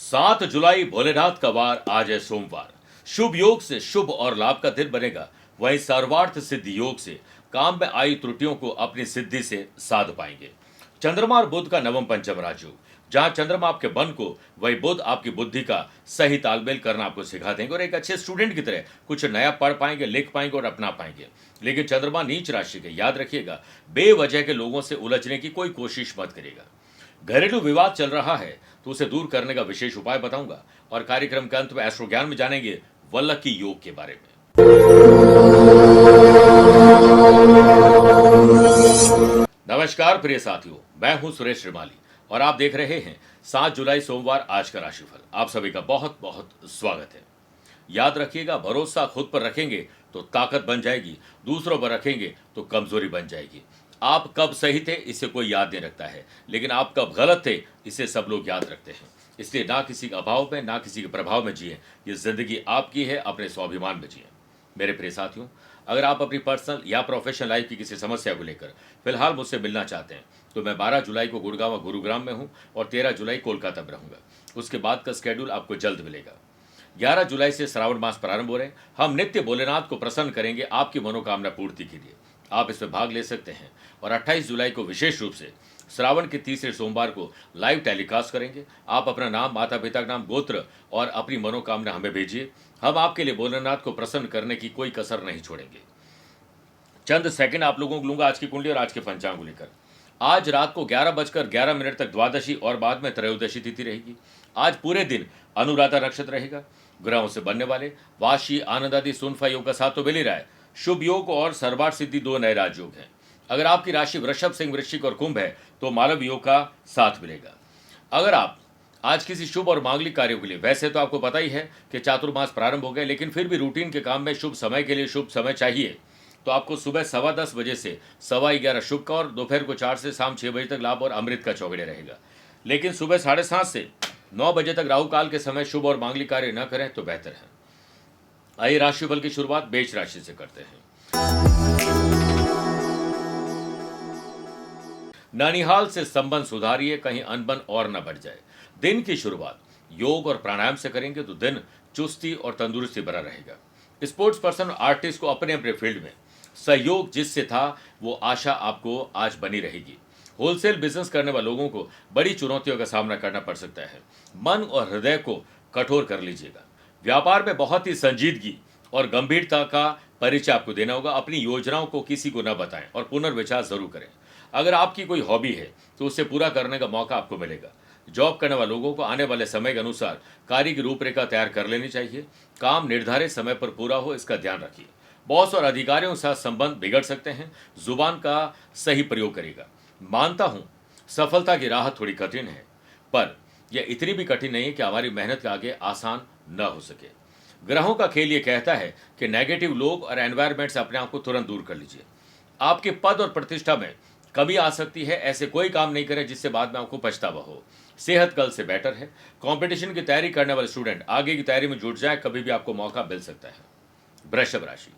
7 जुलाई भोलेनाथ का वार, आज है सोमवार। शुभ योग से शुभ और लाभ का दिन बनेगा। वहीं सर्वार्थ सिद्धि योग से काम में आई त्रुटियों को अपनी सिद्धि से साध पाएंगे। चंद्रमा और बुध का नवम पंचम राजयोग, जहां चंद्रमा आपके मन को, वही बुध आपकी बुद्धि का सही तालमेल करना आपको सिखा देंगे और एक अच्छे स्टूडेंट की तरह कुछ नया पढ़ पाएंगे, लिख पाएंगे और अपना पाएंगे। लेकिन चंद्रमा नीच राशि के, याद रखिएगा, बेवजह के लोगों से उलझने की कोई कोशिश मत करेगा। घरेलू विवाद चल रहा है तो उसे दूर करने का विशेष उपाय बताऊंगा और कार्यक्रम के अंत में एस्ट्रो ज्ञान में जानेंगे वल्लकी योग के बारे में। नमस्कार प्रिय साथियों, मैं हूं सुरेश श्रीमाली और आप देख रहे हैं 7 जुलाई सोमवार आज का राशिफल। आप सभी का बहुत बहुत स्वागत है। याद रखिएगा, भरोसा खुद पर रखेंगे तो ताकत बन जाएगी, दूसरों पर रखेंगे तो कमजोरी बन जाएगी। आप कब सही थे इसे कोई याद नहीं रखता है, लेकिन आप कब गलत थे इसे सब लोग याद रखते हैं। इसलिए ना किसी के अभाव में ना किसी के प्रभाव में जिए। ये जिंदगी आपकी है, अपने स्वाभिमान में जिए। मेरे प्रिय साथियों, अगर आप अपनी पर्सनल या प्रोफेशनल लाइफ की किसी समस्या को लेकर फिलहाल मुझसे मिलना चाहते हैं तो मैं 12 जुलाई को गुड़गांव गुरुग्राम में हूं और 13 जुलाई कोलकाता में रहूंगा। उसके बाद का स्केड्यूल आपको जल्द मिलेगा। 11 जुलाई से श्रावण मास प्रारंभ हो रहे हैं। हम नित्य भोलेनाथ को प्रसन्न करेंगे आपकी मनोकामना पूर्ति के लिए। आप इसमें भाग ले सकते हैं और 28 जुलाई को विशेष रूप से श्रावण के तीसरे सोमवार को लाइव टेलीकास्ट करेंगे। आप अपना नाम, माता पिता का नाम, गोत्र और अपनी मनोकामना हमें भेजिए। हम आपके लिए भोलेनाथ को प्रसन्न करने की कोई कसर नहीं छोड़ेंगे। चंद सेकंड आप लोगों को लूंगा आज की कुंडली और आज के पंचांग को लेकर। आज रात को 11:11 तक द्वादशी और बाद में त्रयोदशी तिथि रहेगी। आज पूरे दिन अनुराधा नक्षत्र रहेगा। ग्रहों से बनने वाले वाशी, आनंद आदि, सुनफा योग का साथ तो मिल ही रहा है। शुभ योग और सर्वार्थ सिद्धि दो नए राजयोग हैं। अगर आपकी राशि वृषभ, सिंह, वृश्चिक और कुंभ है तो मालव योग का साथ मिलेगा। अगर आप आज किसी शुभ और मांगलिक कार्यों के लिए, वैसे तो आपको पता ही है कि चातुर्मास प्रारंभ हो गए, लेकिन फिर भी रूटीन के काम में शुभ समय के लिए शुभ समय चाहिए, तो आपको सुबह 10:15 बजे से 11:15 शुभ का और दोपहर को 4 से शाम 6 बजे तक लाभ और अमृत का चौगड़े रहेगा। लेकिन सुबह 7:30 से 9 बजे तक राहु काल के समय शुभ और मांगलिक कार्य न करें तो बेहतर है। आइए राशिफल की शुरुआत मेष राशि से करते हैं। ननिहाल से संबंध सुधारिए, कहीं अनबन और न बढ़ जाए। दिन की शुरुआत योग और प्राणायाम से करेंगे तो दिन चुस्ती और तंदुरुस्ती बना रहेगा। स्पोर्ट्स पर्सन और आर्टिस्ट को अपने अपने फील्ड में सहयोग जिससे था वो आशा आपको आज बनी रहेगी। होलसेल बिजनेस करने वाले लोगों को बड़ी चुनौतियों का सामना करना पड़ सकता है। मन और हृदय को कठोर कर लीजिएगा। व्यापार में बहुत ही संजीदगी और गंभीरता का परिचय आपको देना होगा। अपनी योजनाओं को किसी को न बताएं और पुनर्विचार जरूर करें। अगर आपकी कोई हॉबी है तो उसे पूरा करने का मौका आपको मिलेगा। जॉब करने वाले लोगों को आने वाले समय के अनुसार कार्य की रूपरेखा तैयार कर लेनी चाहिए। काम निर्धारित समय पर पूरा हो, इसका ध्यान रखिए। बॉस और अधिकारियों के साथ संबंध बिगड़ सकते हैं। जुबान का सही प्रयोग करेगा। मानता हूं सफलता की राह थोड़ी कठिन है, पर यह इतनी भी कठिन नहीं है कि हमारी मेहनत के आगे आसान न हो सके। ग्रहों का खेल यह कहता है कि नेगेटिव लोग और एनवायरमेंट से अपने आप को तुरंत दूर कर लीजिए। आपके पद और प्रतिष्ठा में कमी आ सकती है। ऐसे कोई काम नहीं करें जिससे बाद में आपको पछतावा हो। सेहत कल से बेटर है। कंपटीशन की तैयारी करने वाले स्टूडेंट आगे की तैयारी में जुट जाए, कभी भी आपको मौका मिल सकता है। वृषभ राशि,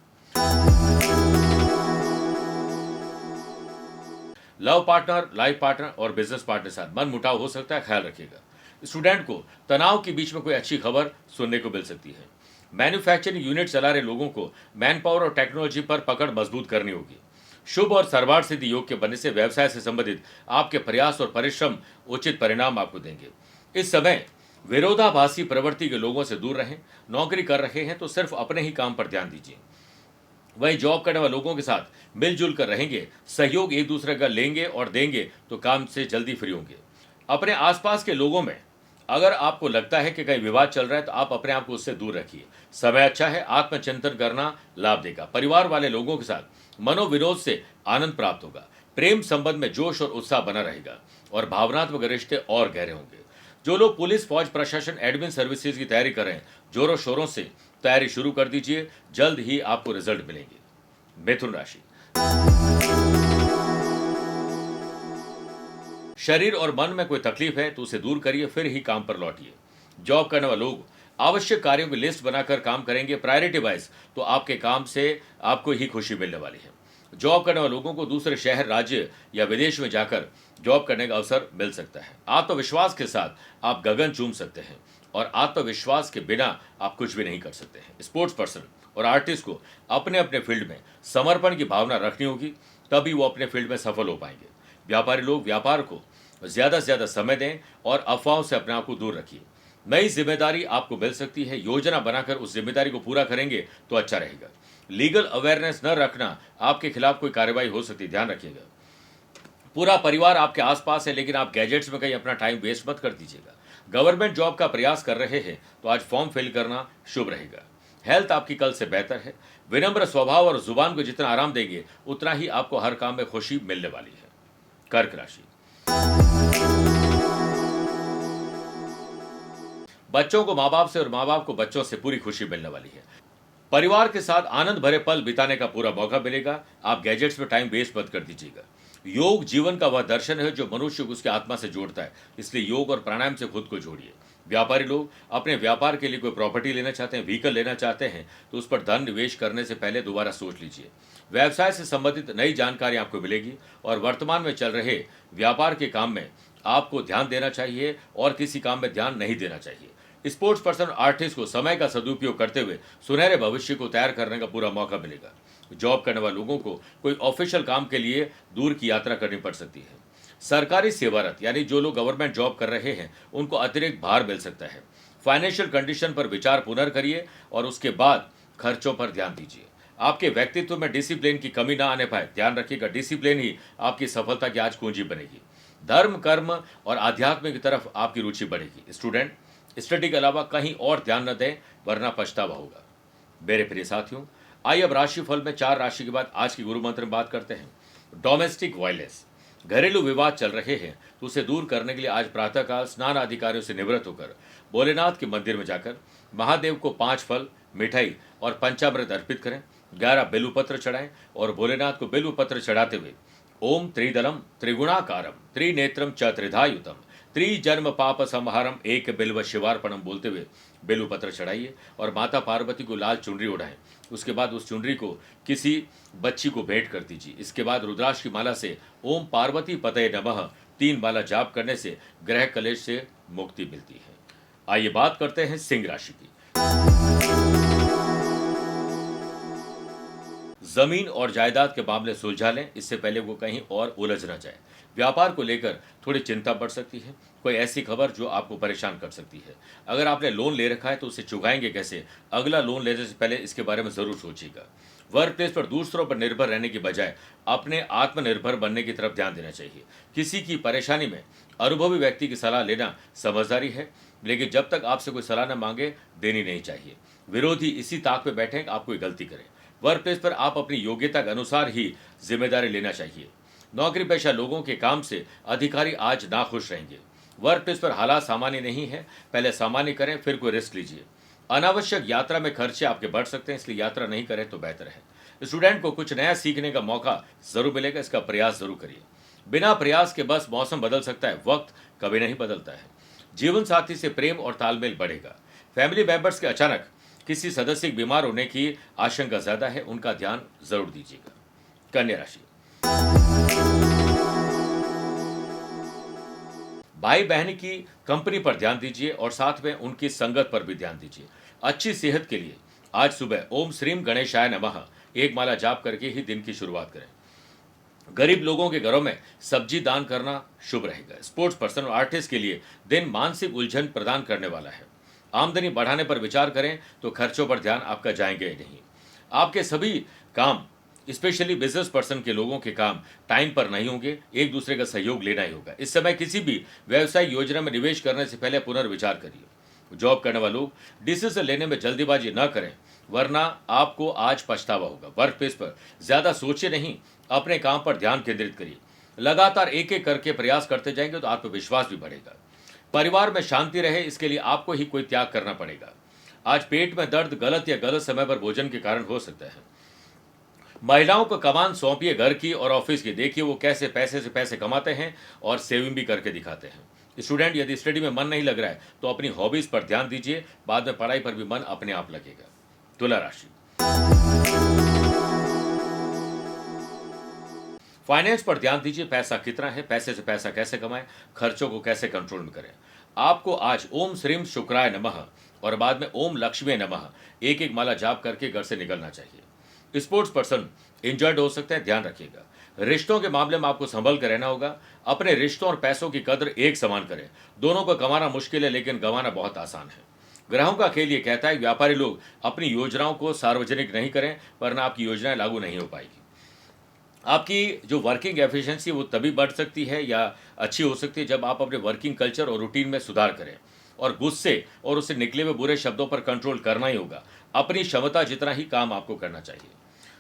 लव पार्टनर, लाइफ पार्टनर और बिजनेस पार्टनर के साथ मन मुटाव हो सकता है, ख्याल रखिएगा। स्टूडेंट को तनाव के बीच में कोई अच्छी खबर सुनने को मिल सकती है। मैन्युफैक्चरिंग यूनिट चला रहे लोगों को मैन पावर और टेक्नोलॉजी पर पकड़ मजबूत करनी होगी। शुभ और सर्वार्थ सिद्धि योग के बनने से व्यवसाय से संबंधित आपके प्रयास और परिश्रम उचित परिणाम आपको देंगे। इस समय विरोधाभासी प्रवृत्ति के लोगों से दूर रहें। नौकरी कर रहे हैं तो सिर्फ अपने ही काम पर ध्यान दीजिए। वहीं जॉब करने वाले लोगों के साथ मिलजुल कर रहेंगे। सहयोग एक दूसरे का लेंगे और देंगे तो काम से जल्दी फ्री होंगे। अपने आसपास के लोगों में अगर आपको लगता है कि कहीं विवाद चल रहा है तो आप अपने आप को उससे दूर रखिए। समय अच्छा है, आत्मचिंतन करना लाभ देगा। परिवार वाले लोगों के साथ मनोविनोद से आनंद प्राप्त होगा। प्रेम संबंध में जोश और उत्साह बना रहेगा और भावनात्मक रिश्ते और गहरे होंगे। जो लोग पुलिस, फौज, प्रशासन, एडमिन सर्विसेज की तैयारी कर रहे हैं, जोरों शोरों से तैयारी शुरू कर दीजिए। जल्द ही आपको रिजल्ट मिलेंगे। मिथुन राशि, शरीर और मन में कोई तकलीफ है तो उसे दूर करिए, फिर ही काम पर लौटिए। जॉब करने वाले लोग आवश्यक कार्यों की लिस्ट बनाकर काम करेंगे। प्रायोरिटी वाइज तो आपके काम से आपको ही खुशी मिलने वाली है। जॉब करने वाले लोगों को दूसरे शहर, राज्य या विदेश में जाकर जॉब करने का अवसर मिल सकता है। आत्मविश्वास के साथ आप गगन चूम सकते हैं और आत्मविश्वास के बिना आप कुछ भी नहीं कर सकते हैं। स्पोर्ट्स पर्सन और आर्टिस्ट को अपने अपने फील्ड में समर्पण की भावना रखनी होगी, तभी वो अपने फील्ड में सफल हो पाएंगे। व्यापारी लोग व्यापार को ज़्यादा से ज़्यादा समय दें और अफवाहों से अपने आप को दूर रखिए। नई जिम्मेदारी आपको मिल सकती है, योजना बनाकर उस जिम्मेदारी को पूरा करेंगे तो अच्छा रहेगा। लीगल अवेयरनेस न रखना, आपके खिलाफ कोई कार्रवाई हो सकती है, ध्यान रखिएगा। पूरा परिवार आपके आसपास है, लेकिन आप गैजेट्स में कहीं अपना टाइम वेस्ट मत कर दीजिएगा। गवर्नमेंट जॉब का प्रयास कर रहे हैं तो आज फॉर्म फिल करना शुभ रहेगा। हेल्थ आपकी कल से बेहतर है। विनम्र स्वभाव और जुबान को जितना आराम देंगे, उतना ही आपको हर काम में खुशी मिलने वाली है। कर्क राशि, बच्चों को माँ बाप से और माँ बाप को बच्चों से पूरी खुशी मिलने वाली है। परिवार के साथ आनंद भरे पल बिताने का पूरा मौका मिलेगा। आप गैजेट्स में टाइम वेस्ट मत कर दीजिएगा। योग जीवन का वह दर्शन है जो मनुष्य को उसके आत्मा से जोड़ता है, इसलिए योग और प्राणायाम से खुद को जोड़िए। व्यापारी लोग अपने व्यापार के लिए कोई प्रॉपर्टी लेना चाहते हैं, व्हीकल लेना चाहते हैं, तो उस पर धन निवेश करने से पहले दोबारा सोच लीजिए। व्यवसाय से संबंधित नई जानकारी आपको मिलेगी और वर्तमान में चल रहे व्यापार के काम में आपको ध्यान देना चाहिए और किसी काम में ध्यान नहीं देना चाहिए। स्पोर्ट्स पर्सन आर्टिस्ट को समय का सदुपयोग करते हुए सुनहरे भविष्य को तैयार करने का पूरा मौका मिलेगा। जॉब करने वाले लोगों को कोई ऑफिशियल काम के लिए दूर की यात्रा करनी पड़ सकती है। सरकारी सेवारत यानी जो लोग गवर्नमेंट जॉब कर रहे हैं, उनको अतिरिक्त भार मिल सकता है। फाइनेंशियल कंडीशन पर विचार पुनर् करिए और उसके बाद खर्चों पर ध्यान दीजिए। आपके व्यक्तित्व में डिसिप्लिन की कमी ना आने पाए, ध्यान रखिएगा। डिसिप्लिन ही आपकी सफलता की आज कुंजी बनेगी। धर्म, कर्म और आध्यात्म की तरफ आपकी रुचि बढ़ेगी। स्टूडेंट स्टडी के अलावा कहीं और ध्यान न दें, वरना पछतावा होगा। मेरे प्रिय साथियों, आइए अब राशिफल में 4 राशि के बाद आज की गुरु मंत्र में बात करते हैं। डोमेस्टिक वायलेंस, घरेलू विवाद चल रहे हैं तो उसे दूर करने के लिए आज प्रातःकाल स्नान अधिकारियों से निवृत्त होकर भोलेनाथ के मंदिर में जाकर महादेव को 5 फल, मिठाई और पंचामृत अर्पित करें। 11 बेलुपत्र चढ़ाएं और भोलेनाथ को बेलुपत्र चढ़ाते हुए ओम त्रिदलम त्रिगुणाकारम त्रिनेत्रम च त्रिधायुतम त्रिजन्म पाप संहारम एक बिल्व शिवार्पणम बोलते हुए बेलुपत्र चढ़ाइए और माता पार्वती को लाल चुनरी उड़ाएं। उसके बाद उस चुनरी को किसी बच्ची को भेंट कर दीजिए। इसके बाद रुद्राक्ष की माला से ओम पार्वती पतये नमः 3 माला जाप करने से ग्रह कलेश से मुक्ति मिलती है। आइए बात करते हैं सिंह राशि की। जमीन और जायदाद के मामले सुलझा लें, इससे पहले वो कहीं और उलझ न जाए। व्यापार को लेकर थोड़ी चिंता बढ़ सकती है। कोई ऐसी खबर जो आपको परेशान कर सकती है। अगर आपने लोन ले रखा है तो उसे चुकाएंगे कैसे, अगला लोन लेने से पहले इसके बारे में जरूर सोचिएगा। वर्क प्लेस पर दूसरों पर निर्भर रहने की बजाय अपने आत्मनिर्भर बनने की तरफ ध्यान देना चाहिए। किसी की परेशानी में अनुभवी व्यक्ति की सलाह लेना समझदारी है, लेकिन जब तक आपसे कोई सलाह न मांगे देनी नहीं चाहिए। विरोधी इसी ताक पे बैठे कि आप कोई गलती करें। वर्क प्लेस पर आप अपनी योग्यता के अनुसार ही जिम्मेदारी लेना चाहिए। नौकरी पेशा लोगों के काम से अधिकारी आज नाखुश रहेंगे। वर्क प्लेस पर हालात सामान्य नहीं है, पहले सामान्य करें फिर कोई रिस्क लीजिए। अनावश्यक यात्रा में खर्चे आपके बढ़ सकते हैं, इसलिए यात्रा नहीं करें तो बेहतर है। स्टूडेंट को कुछ नया सीखने का मौका जरूर मिलेगा, इसका प्रयास जरूर करिए। बिना प्रयास के बस मौसम बदल सकता है, वक्त कभी नहीं बदलता है। जीवन साथी से प्रेम और तालमेल बढ़ेगा। फैमिली मेंबर्स के अचानक किसी सदस्य के बीमार होने की आशंका ज्यादा है, उनका ध्यान जरूर दीजिएगा। कन्या राशि, भाई बहन की कंपनी पर ध्यान दीजिए और साथ में उनकी संगत पर भी ध्यान दीजिए। अच्छी सेहत के लिए आज सुबह ओम श्रीम गणेशाय नमः 1 माला जाप करके ही दिन की शुरुआत करें। गरीब लोगों के घरों में सब्जी दान करना शुभ रहेगा। स्पोर्ट्स पर्सन और आर्टिस्ट के लिए दिन मानसिक उलझन प्रदान करने वाला है। आमदनी बढ़ाने पर विचार करें तो खर्चों पर ध्यान आपका जाएंगे ही नहीं। आपके सभी काम, स्पेशली बिजनेस पर्सन के लोगों के काम टाइम पर नहीं होंगे, एक दूसरे का सहयोग लेना ही होगा। इस समय किसी भी व्यवसाय योजना में निवेश करने से पहले पुनर्विचार करिए। जॉब करने वाले लोग डिसीजन लेने में जल्दीबाजी न करें, वरना आपको आज पछतावा होगा। वर्क प्लेस पर ज्यादा सोचे नहीं, अपने काम पर ध्यान केंद्रित करिए। लगातार एक एक करके प्रयास करते जाएंगे तो आत्मविश्वास भी बढ़ेगा। परिवार में शांति रहे, इसके लिए आपको ही कोई त्याग करना पड़ेगा। आज पेट में दर्द गलत या गलत समय पर भोजन के कारण हो सकता है। महिलाओं को कमान सौंपिए घर की और ऑफिस की, देखिए वो कैसे पैसे से पैसे कमाते हैं और सेविंग भी करके दिखाते हैं। स्टूडेंट यदि स्टडी में मन नहीं लग रहा है तो अपनी हॉबीज पर ध्यान दीजिए, बाद में पढ़ाई पर भी मन अपने आप लगेगा। तुला राशि, फाइनेंस पर ध्यान दीजिए, पैसा कितना है, पैसे से पैसा कैसे कमाएं, खर्चों को कैसे कंट्रोल में करें। आपको आज ओम श्रीम शुक्राय नमः और बाद में ओम लक्ष्मी नमः एक एक माला जाप करके घर से निकलना चाहिए। स्पोर्ट्स पर्सन इंजर्ड हो सकते हैं, ध्यान रखिएगा। रिश्तों के मामले में आपको संभल कर रहना होगा। अपने रिश्तों और पैसों की कदर एक समान करें। दोनों को कमाना मुश्किल है, लेकिन गंवाना बहुत आसान है। ग्रहों का खेल ये कहता है कि व्यापारी लोग अपनी योजनाओं को सार्वजनिक नहीं करें, वरना आपकी योजनाएं लागू नहीं हो पाएगी। आपकी जो वर्किंग एफिशिएंसी वो तभी बढ़ सकती है या अच्छी हो सकती है जब आप अपने वर्किंग कल्चर और रूटीन में सुधार करें। और गुस्से और उससे निकले हुए बुरे शब्दों पर कंट्रोल करना ही होगा। अपनी क्षमता जितना ही काम आपको करना चाहिए।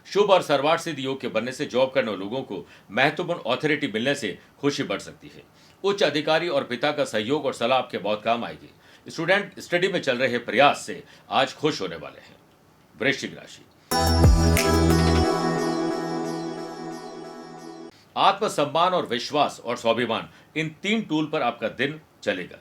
शुभ और सर्वार्थ सिद्ध योग के बनने से जॉब करने वाले लोगों को महत्वपूर्ण ऑथोरिटी मिलने से खुशी बढ़ सकती है। उच्च अधिकारी और पिता का सहयोग और सलाह आपके बहुत काम आएगी। स्टूडेंट स्टडी में चल रहे प्रयास से आज खुश होने वाले हैं। वृश्चिक राशि, आत्मसम्मान और विश्वास और स्वाभिमान, इन 3 टूल पर आपका दिन चलेगा।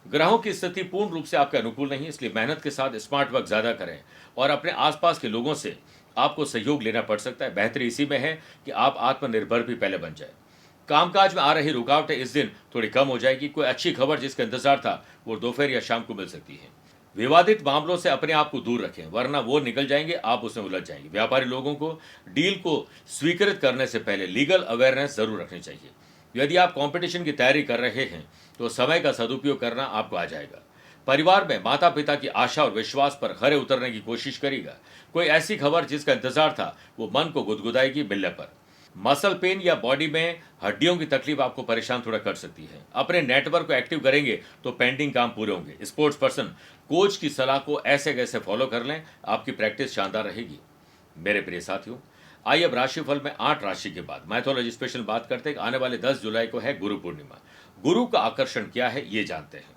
ग्रहों की स्थिति पूर्ण रूप से आपके अनुकूल नहीं है, इसलिए मेहनत के साथ स्मार्ट वर्क ज्यादा करें और अपने आसपास के लोगों से आपको सहयोग लेना पड़ सकता है। बेहतरी इसी में है कि आप आत्मनिर्भर भी पहले बन जाए। कामकाज में आ रही रुकावटें इस दिन थोड़ी कम हो जाएगी। कोई अच्छी खबर जिसका इंतजार था वो दोपहर या शाम को मिल सकती है। विवादित मामलों से अपने आप को दूर रखें, वरना वो निकल जाएंगे, आप उसमें उलझ जाएंगे। व्यापारी लोगों को डील को स्वीकृत करने से पहले लीगल अवेयरनेस जरूर रखनी चाहिए। यदि आप कंपटीशन की तैयारी कर रहे हैं तो समय का सदुपयोग करना आपको आ जाएगा। परिवार में माता पिता की आशा और विश्वास पर खरे उतरने की कोशिश करेगा। कोई ऐसी खबर जिसका इंतजार था वो मन को गुदगुदाएगी मिलने पर। मसल पेन या बॉडी में हड्डियों की तकलीफ आपको परेशान थोड़ा कर सकती है। अपने नेटवर्क को एक्टिव करेंगे तो पेंडिंग काम पूरे होंगे। स्पोर्ट्स पर्सन कोच की सलाह को ऐसे कैसे फॉलो कर लें, आपकी प्रैक्टिस शानदार रहेगी। मेरे प्रिय साथियों, आइए अब राशिफल में 8 राशि के बाद मैथोलॉजी स्पेशल बात करते हैं। आने वाले 10 जुलाई को है गुरु पूर्णिमा। गुरु का आकर्षण क्या है ये जानते हैं।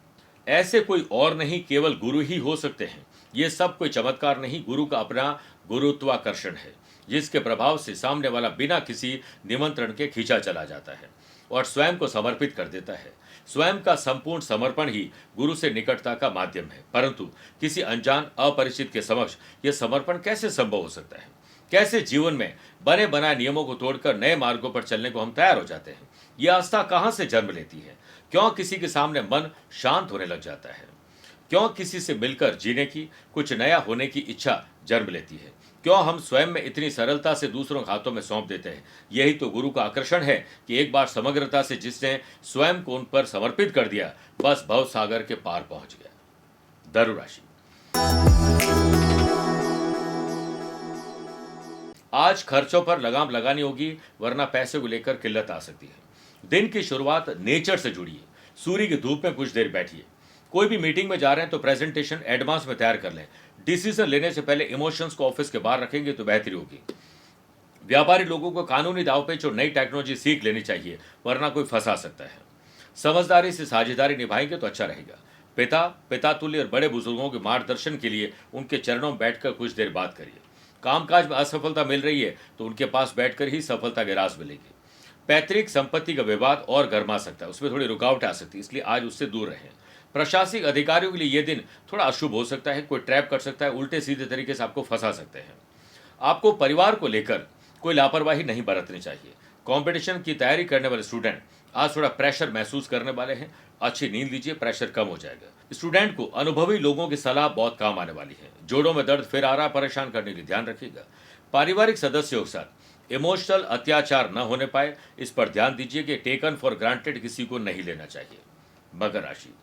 ऐसे कोई और नहीं, केवल गुरु ही हो सकते हैं। ये सब कोई चमत्कार नहीं, गुरु का अपना गुरुत्वाकर्षण है, जिसके प्रभाव से सामने वाला बिना किसी निमंत्रण के खींचा चला जाता है और स्वयं को समर्पित कर देता है। स्वयं का संपूर्ण समर्पण ही गुरु से निकटता का माध्यम है। परंतु किसी अनजान अपरिचित के समक्ष यह समर्पण कैसे संभव हो सकता है? कैसे जीवन में बने बनाए नियमों को तोड़कर नए मार्गों पर चलने को हम तैयार हो जाते हैं? यह आस्था कहां से जन्म लेती है? क्यों किसी के सामने मन शांत होने लग जाता है? क्यों किसी से मिलकर जीने की, कुछ नया होने की इच्छा जन्म लेती है? क्यों हम स्वयं में इतनी सरलता से दूसरों के हाथों में सौंप देते हैं? यही तो गुरु का आकर्षण है कि एक बार समग्रता से जिसने स्वयं को उन पर समर्पित कर दिया, बस भव सागर के पार पहुंच गया। धनु राशि, आज खर्चों पर लगाम लगानी होगी, वरना पैसे को लेकर किल्लत आ सकती है। दिन की शुरुआत नेचर से जुड़िए। सूर्य की धूप में कुछ देर बैठिए। कोई भी मीटिंग में जा रहे हैं तो प्रेजेंटेशन एडवांस में तैयार कर लें। डिसीजन लेने से पहले इमोशंस को ऑफिस के बाहर रखेंगे तो बेहतरी होगी। व्यापारी लोगों को कानूनी दांवपेच और नई टेक्नोलॉजी सीख लेनी चाहिए, वरना कोई फंसा सकता है। समझदारी से साझेदारी निभाएंगे तो अच्छा रहेगा। पिता तुल्य और बड़े बुजुर्गों के मार्गदर्शन के लिए उनके चरणों में बैठकर कुछ देर बात करिए। कामकाज में असफलता मिल रही है तो उनके पास बैठकर ही सफलता के राज मिलेगी। पैतृक संपत्ति का विवाद और गर्मा सकता है, उसमें थोड़ी रुकावट आ सकती है, इसलिए आज उससे दूर रहें। प्रशासनिक अधिकारियों के लिए यह दिन थोड़ा अशुभ हो सकता है। कोई ट्रैप कर सकता है, उल्टे सीधे तरीके से आपको फंसा सकते हैं। आपको परिवार को लेकर कोई लापरवाही नहीं बरतनी चाहिए। कंपटीशन की तैयारी करने वाले स्टूडेंट आज थोड़ा प्रेशर महसूस करने वाले हैं। अच्छी नींद लीजिए, प्रेशर कम हो जाएगा। स्टूडेंट को अनुभवी लोगों की सलाह बहुत काम आने वाली है। जोड़ों में दर्द फिर आ रहा, परेशान करने के लिए ध्यान रखिएगा। पारिवारिक सदस्यों के साथ इमोशनल अत्याचार न होने पाए, इस पर ध्यान दीजिए कि टेकन फॉर ग्रांटेड किसी को नहीं लेना चाहिए। मकर राशि,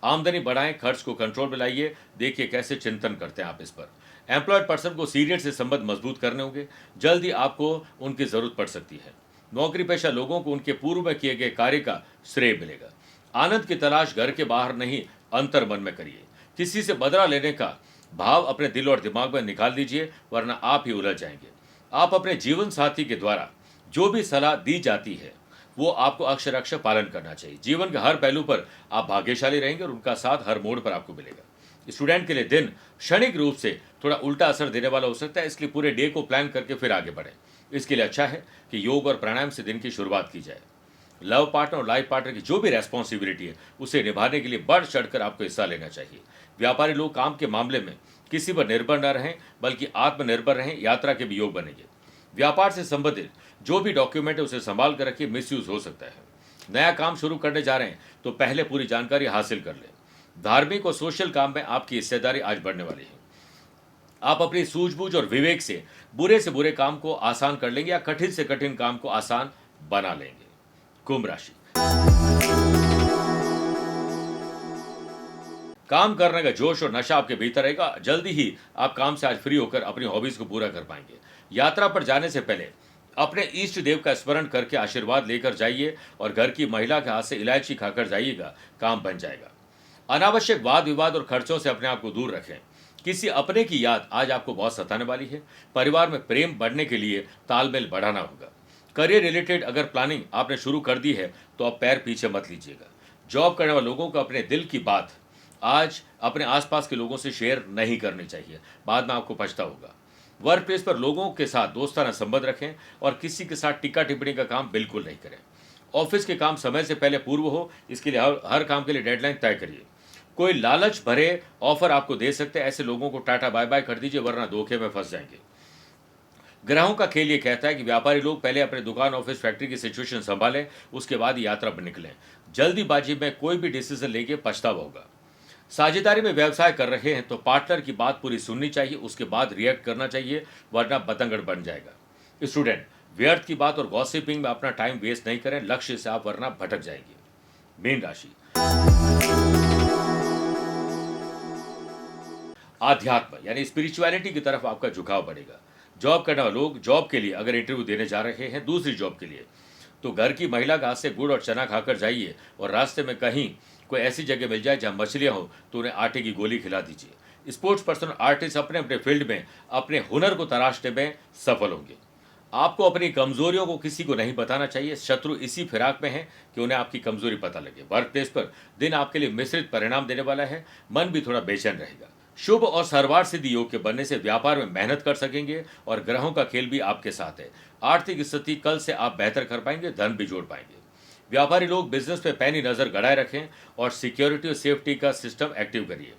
आमदनी बढ़ाएं, खर्च को कंट्रोल में लाइए। देखिए कैसे चिंतन करते हैं आप इस पर। एम्प्लॉयड पर्सन को सीनियर से संबंध मजबूत करने होंगे। जल्द ही आपको उनकी जरूरत पड़ सकती है। नौकरी पेशा लोगों को उनके पूर्व में किए गए कार्य का श्रेय मिलेगा। आनंद की तलाश घर के बाहर नहीं, अंतर मन में करिए। किसी से बदला लेने का भाव अपने दिल और दिमाग में निकाल दीजिए, वरना आप ही उलझ जाएंगे। आप अपने जीवन साथी के द्वारा जो भी सलाह दी जाती है वो आपको अक्षर अक्षर पालन करना चाहिए। जीवन के हर पहलू पर आप भाग्यशाली रहेंगे और उनका साथ हर मोड़ पर आपको मिलेगा। स्टूडेंट के लिए दिन क्षणिक रूप से थोड़ा उल्टा असर देने वाला हो सकता है, इसलिए पूरे डे को प्लान करके फिर आगे बढ़ें। इसके लिए अच्छा है कि योग और प्राणायाम से दिन की शुरुआत की जाए। लव पार्टनर और लाइफ पार्टनर की जो भी रेस्पॉन्सिबिलिटी है उसे निभाने के लिए बढ़ चढ़कर आपको हिस्सा लेना चाहिए। व्यापारी लोग काम के मामले में किसी पर निर्भर न रहें बल्कि आत्मनिर्भर रहें। यात्रा के भी योग बनेंगे। व्यापार से संबंधित जो भी डॉक्यूमेंट है उसे संभाल कर रखिए, मिसयूज हो सकता है। नया काम शुरू करने जा रहे हैं तो पहले पूरी जानकारी हासिल कर लें। धार्मिक और सोशल काम में आपकी हिस्सेदारी आज बढ़ने वाली है। आप अपनी सूझबूझ और विवेक से बुरे काम को आसान कर लेंगे या कठिन से कठिन काम को आसान बना लेंगे। कुंभ राशि, काम करने का जोश और नशा आपके भीतर रहेगा। जल्दी ही आप काम से आज फ्री होकर अपनी हॉबीज को पूरा कर पाएंगे। यात्रा पर जाने से पहले अपने इष्ट देव का स्मरण करके आशीर्वाद लेकर जाइए और घर की महिला के हाथ से इलायची खाकर जाइएगा, काम बन जाएगा। अनावश्यक वाद विवाद और खर्चों से अपने आप को दूर रखें। किसी अपने की याद आज आपको बहुत सताने वाली है। परिवार में प्रेम बढ़ने के लिए तालमेल बढ़ाना होगा। करियर रिलेटेड अगर प्लानिंग आपने शुरू कर दी है तो आप पैर पीछे मत लीजिएगा। जॉब करने वाले लोगों को अपने दिल की बात आज अपने आसपास के लोगों से शेयर नहीं करनी चाहिए, बाद में आपको पछतावा होगा। वर्क प्लेस पर लोगों के साथ दोस्ताना संबंध रखें और किसी के साथ टिक्का टिप्पणी का काम बिल्कुल नहीं करें। ऑफिस के काम समय से पहले पूर्व हो, इसके लिए हर काम के लिए डेडलाइन तय करिए। कोई लालच भरे ऑफर आपको दे सकते हैं, ऐसे लोगों को टाटा बाय बाय कर दीजिए, वरना धोखे में फंस जाएंगे। ग्रहों का खेल ये कहता है कि व्यापारी लोग पहले अपने दुकान, ऑफिस, फैक्ट्री की सिचुएशन संभालें, उसके बाद यात्रा पर निकलें। जल्दीबाजी में कोई भी डिसीजन लेके पछतावा होगा। साझेदारी में व्यवसाय कर रहे हैं तो पार्टनर की बात पूरी सुननी चाहिए, उसके बाद रिएक्ट करना चाहिए, वरना बतंगड़ बन जाएगा। स्टूडेंट, व्यर्थ की बात और गॉसिपिंग में अपना टाइम वेस्ट नहीं करें, लक्ष्य से आप वरना भटक जाएंगे। मीन राशि, आध्यात्म यानी स्पिरिचुअलिटी की तरफ आपका झुकाव बढ़ेगा। जॉब करने वाले लोग जॉब के लिए अगर इंटरव्यू देने जा रहे हैं, दूसरी जॉब के लिए, तो घर की महिला के हाथ से गुड़ और चना खाकर जाइए और रास्ते में कहीं कोई ऐसी जगह मिल जाए जहां मछलियां हो तो उन्हें आटे की गोली खिला दीजिए। स्पोर्ट्स पर्सन, आर्टिस्ट अपने अपने फील्ड में अपने हुनर को तराशने में सफल होंगे। आपको अपनी कमजोरियों को किसी को नहीं बताना चाहिए। शत्रु इसी फिराक में है कि उन्हें आपकी कमजोरी पता लगे। वर्क प्लेस पर दिन आपके लिए मिश्रित परिणाम देने वाला है, मन भी थोड़ा बेचैन रहेगा। शुभ और सर्वार्थ सिद्धि योग के बनने से व्यापार में मेहनत कर सकेंगे और ग्रहों का खेल भी आपके साथ है। आर्थिक स्थिति कल से आप बेहतर कर पाएंगे, धन भी जोड़ पाएंगे। व्यापारी लोग बिजनेस पे पैनी नजर गड़ाए रखें और सिक्योरिटी और सेफ्टी का सिस्टम एक्टिव करिए।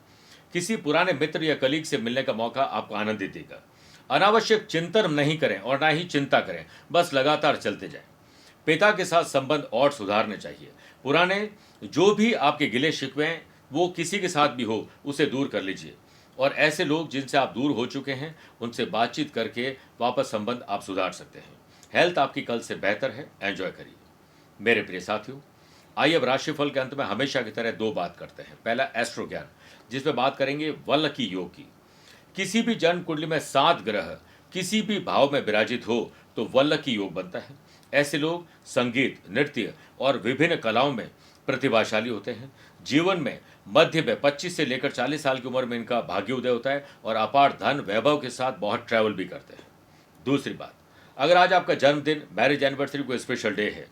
किसी पुराने मित्र या कलीग से मिलने का मौका आपको आनंदित देगा। अनावश्यक चिंतन नहीं करें और ना ही चिंता करें, बस लगातार चलते जाएं। पिता के साथ संबंध और सुधारने चाहिए। पुराने जो भी आपके गिले शिकवे हैं वो किसी के साथ भी हो, उसे दूर कर लीजिए और ऐसे लोग जिनसे आप दूर हो चुके हैं उनसे बातचीत करके वापस संबंध आप सुधार सकते हैं। हेल्थ आपकी कल से बेहतर है, एंजॉय करिए। मेरे प्रिय साथियों, आइए अब राशिफल के अंत में हमेशा की तरह दो बात करते हैं। पहला एस्ट्रो ज्ञान, जिसमें बात करेंगे वल्लकी योग की। किसी भी जन्म कुंडली में 7 ग्रह किसी भी भाव में विराजित हो तो वल्लकी योग बनता है। ऐसे लोग संगीत, नृत्य और विभिन्न कलाओं में प्रतिभाशाली होते हैं। जीवन में मध्य में 25 से लेकर 40 साल की उम्र में इनका भाग्योदय होता है और अपार धन वैभव के साथ बहुत ट्रैवल भी करते हैं। दूसरी बात, अगर आज आपका जन्मदिन, मैरिज एनिवर्सरी कोई स्पेशल डे है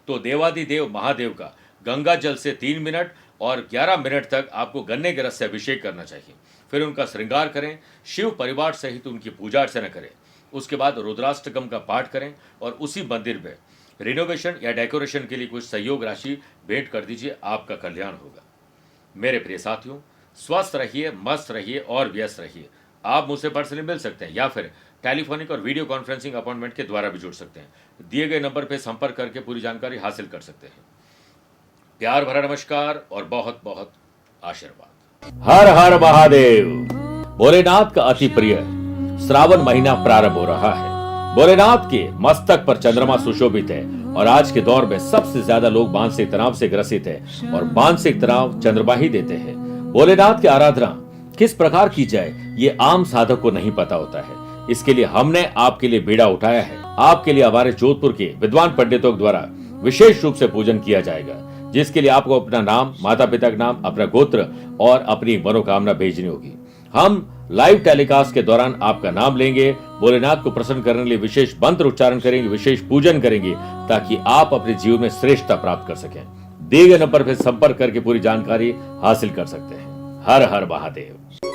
तो देवादिदेव महादेव का गंगा जल से 3 मिनट और 11 मिनट तक आपको गन्ने के रस से अभिषेक करना चाहिए। फिर उनका श्रृंगार करें, शिव परिवार सहित उनकी पूजा अर्चना करें। उसके बाद रुद्राष्टकम का पाठ करें और उसी मंदिर में रिनोवेशन या डेकोरेशन के लिए कुछ सहयोग राशि भेंट कर दीजिए, आपका कल्याण होगा। मेरे प्रिय साथियों, स्वस्थ रहिए, मस्त रहिए और व्यस्त रहिए। आप मुझसे पर्सनली मिल सकते हैं या फिर टेलीफोनिक और वीडियो कॉन्फ्रेंसिंग अपॉइंटमेंट के द्वारा भी जुड़ सकते हैं। दिए गए नंबर पर संपर्क करके पूरी जानकारी हासिल कर सकते हैं। प्यार भरा नमस्कार और बहुत बहुत आशीर्वाद। हर हर महादेव। भोलेनाथ का अति प्रिय श्रावण महीना प्रारंभ हो रहा है। भोलेनाथ के मस्तक पर चंद्रमा सुशोभित है और आज के दौर में सबसे ज्यादा लोग मानसिक तनाव से ग्रसित है और मानसिक तनाव चंद्रमा ही देते हैं। भोलेनाथ की आराधना किस प्रकार की जाए ये आम साधक को नहीं पता होता है। इसके लिए हमने आपके लिए बीड़ा उठाया है। आपके लिए हमारे जोधपुर के विद्वान पंडितों द्वारा विशेष रूप से पूजन किया जाएगा, जिसके लिए आपको अपना नाम, माता पिता का नाम, अपना गोत्र और अपनी मनोकामना भेजनी होगी। हम लाइव टेलीकास्ट के दौरान आपका नाम लेंगे, भोलेनाथ को प्रसन्न करने के लिए विशेष मंत्र उच्चारण करेंगे, विशेष पूजन करेंगे ताकि आप अपने जीवन में श्रेष्ठता प्राप्त कर सकें। दिए गए नंबर पर संपर्क करके पूरी जानकारी हासिल कर सकते हैं। हर हर महादेव।